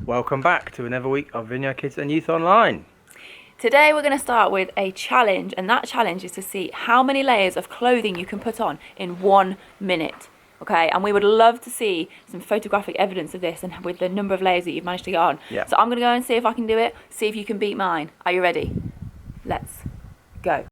Welcome back to another week of Vineyard Kids and Youth Online. Today we're going to start with a challenge, and that challenge is to see how many layers of clothing you can put on in 1 minute. Okay, and we would love to see some photographic evidence of this and with the number of layers that you've managed to get on. Yeah. So I'm going to go and see if I can do it, see if you can beat mine. Are you ready? Let's go.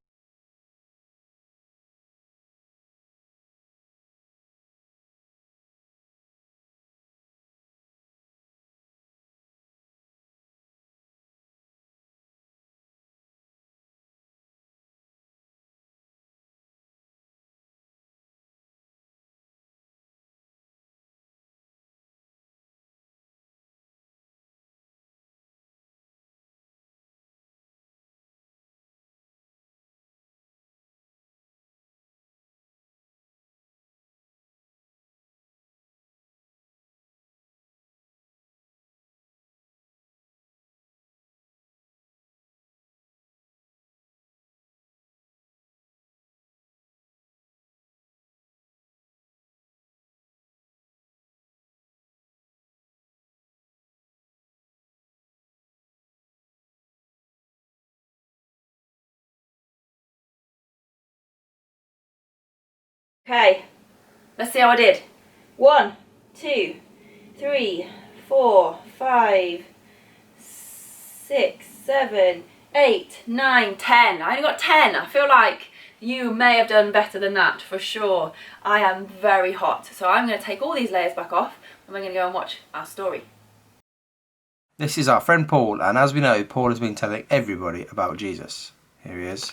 Okay, let's see how I did. 1, 2, 3, 4, 5, 6, 7, 8, 9, 10. I only got 10. I feel like you may have done better than that for sure. I am very hot, so I'm going to take all these layers back off and we're going to go and watch our story. This is our friend Paul, and as we know, Paul has been telling everybody about Jesus. Here he is.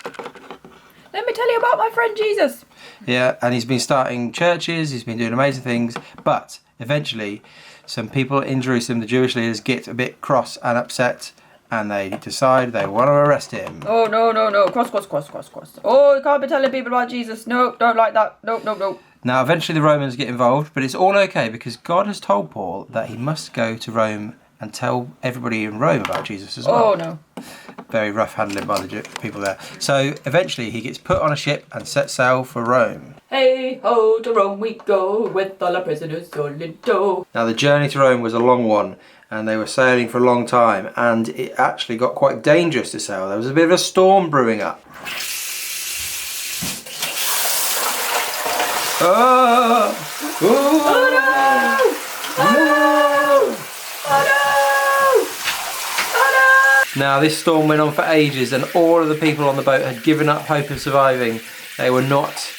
Let me tell you about my friend Jesus. Yeah, and he's been starting churches, he's been doing amazing things, but eventually some people in Jerusalem, the Jewish leaders, get a bit cross and upset, and they decide they want to arrest him. Oh, no. Cross. Oh, you can't be telling people about Jesus. No, don't like that. No. Now, eventually the Romans get involved, but it's all okay because God has told Paul that he must go to Rome and tell everybody in Rome about Jesus as well. Oh, no. Very rough handling by the people there. So eventually he gets put on a ship and sets sail for Rome. Hey ho, to Rome we go, with all our prisoners all in tow. Now the journey to Rome was a long one, and they were sailing for a long time, and it actually got quite dangerous to sail. There was a bit of a storm brewing up. Oh! Oh no! Now this storm went on for ages, and all of the people on the boat had given up hope of surviving. They were not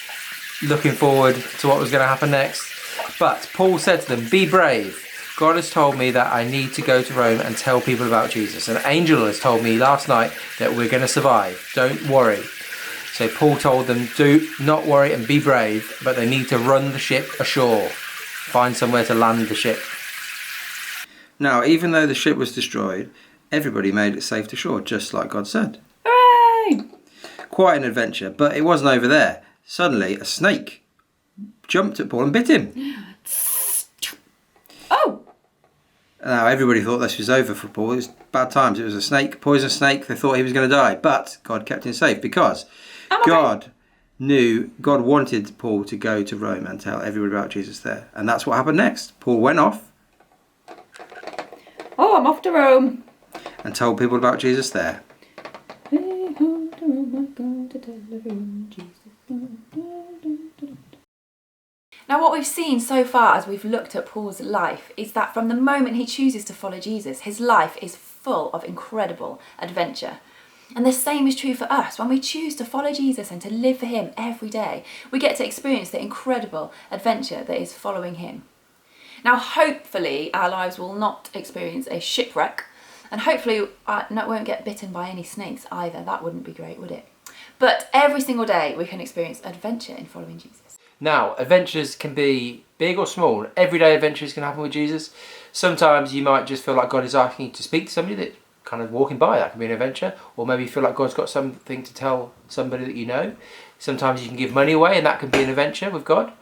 looking forward to what was going to happen next. But Paul said to them, "Be brave. God has told me that I need to go to Rome and tell people about Jesus. An angel has told me last night that we're going to survive. Don't worry." So Paul told them, do not worry and be brave, but they need to run the ship ashore. Find somewhere to land the ship. Now, even though the ship was destroyed, everybody made it safe to shore, just like God said. Hooray! Quite an adventure, but it wasn't over there. Suddenly, a snake jumped at Paul and bit him. Oh! Now, everybody thought this was over for Paul. It was bad times. It was a snake, poisonous snake. They thought he was going to die, but God kept him safe because God wanted Paul to go to Rome and tell everybody about Jesus there. And that's what happened next. Paul went off. Oh, I'm off to Rome. And told people about Jesus there. Now what we've seen so far as we've looked at Paul's life is that from the moment he chooses to follow Jesus, his life is full of incredible adventure. And the same is true for us. When we choose to follow Jesus and to live for him every day, we get to experience the incredible adventure that is following him. Now hopefully our lives will not experience a shipwreck, and hopefully won't get bitten by any snakes either. That wouldn't be great, would it? But every single day we can experience adventure in following Jesus. Now, adventures can be big or small. Everyday adventures can happen with Jesus. Sometimes you might just feel like God is asking you to speak to somebody that kind of walking by. That can be an adventure. Or maybe you feel like God's got something to tell somebody that you know. Sometimes you can give money away and that can be an adventure with God.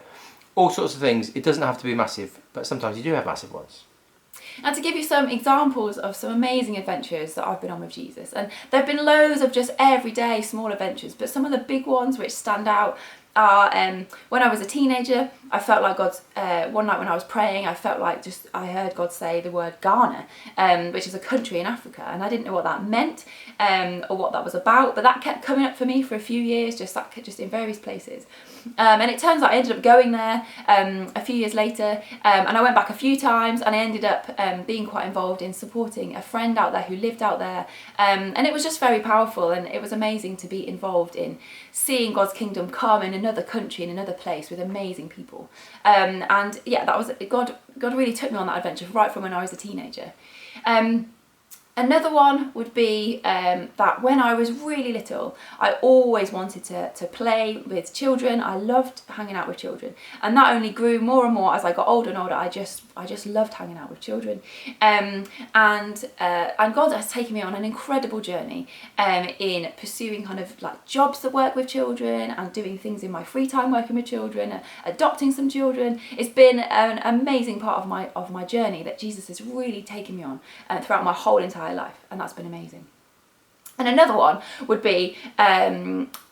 All sorts of things. It doesn't have to be massive, but sometimes you do have massive ones. And to give you some examples of some amazing adventures that I've been on with Jesus, and there have been loads of just everyday small adventures, but some of the big ones which stand out when I was a teenager, I felt like God's, one night when I was praying, I felt like I heard God say the word Ghana, which is a country in Africa, and I didn't know what that meant, or what that was about, but that kept coming up for me for a few years, just in various places. And it turns out I ended up going there a few years later, and I went back a few times, and I ended up being quite involved in supporting a friend out there who lived out there, and it was just very powerful, and it was amazing to be involved in seeing God's kingdom come in another country, in another place with amazing people. And yeah, that was God really took me on that adventure right from when I was a teenager. Another one would be that when I was really little, I always wanted to play with children. I loved hanging out with children, and that only grew more and more as I got older and older. I just loved hanging out with children, and God has taken me on an incredible journey in pursuing kind of like jobs that work with children, and doing things in my free time working with children, adopting some children. It's been an amazing part of my journey that Jesus has really taken me on throughout my whole entire life, and that's been amazing. And another one would be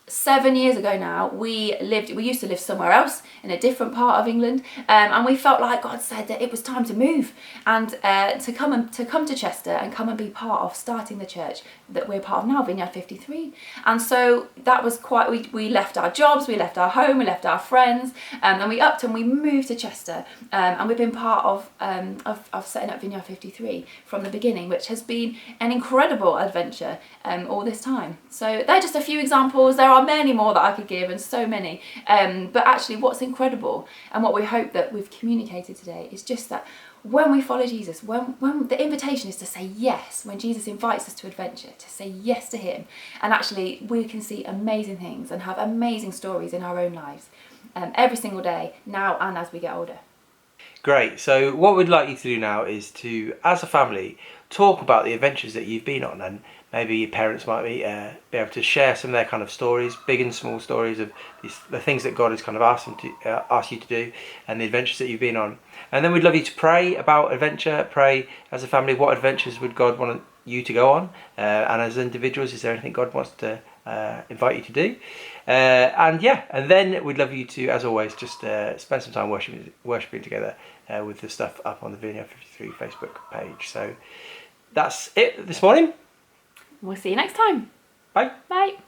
7 years ago now, we used to live somewhere else in a different part of England, and we felt like God said that it was time to move and to come to Chester and come and be part of starting the church that we're part of now, Vineyard 53. And so that was we left our jobs, we left our home, we left our friends, and we upped and we moved to Chester, and we've been part of setting up Vineyard 53 from the beginning, which has been an incredible adventure all this time. So they're just a few examples. There are many more that I could give, and so many, but actually what's incredible and what we hope that we've communicated today is just that when we follow Jesus, when the invitation is to say yes, when Jesus invites us to adventure, to say yes to him, and actually we can see amazing things and have amazing stories in our own lives every single day, now and as we get older. Great. So what we'd like you to do now is to, as a family, talk about the adventures that you've been on, and maybe your parents might be able to share some of their kind of stories, big and small stories of the things that God has kind of asked you to do, and the adventures that you've been on. And then we'd love you to pray about adventure. Pray as a family, what adventures would God want you to go on? And as individuals, is there anything God wants to invite you to do? And then we'd love you to, as always, just spend some time worshiping together with the stuff up on the Vineyard 53 Facebook page. So that's it this morning. We'll see you next time. Bye. Bye.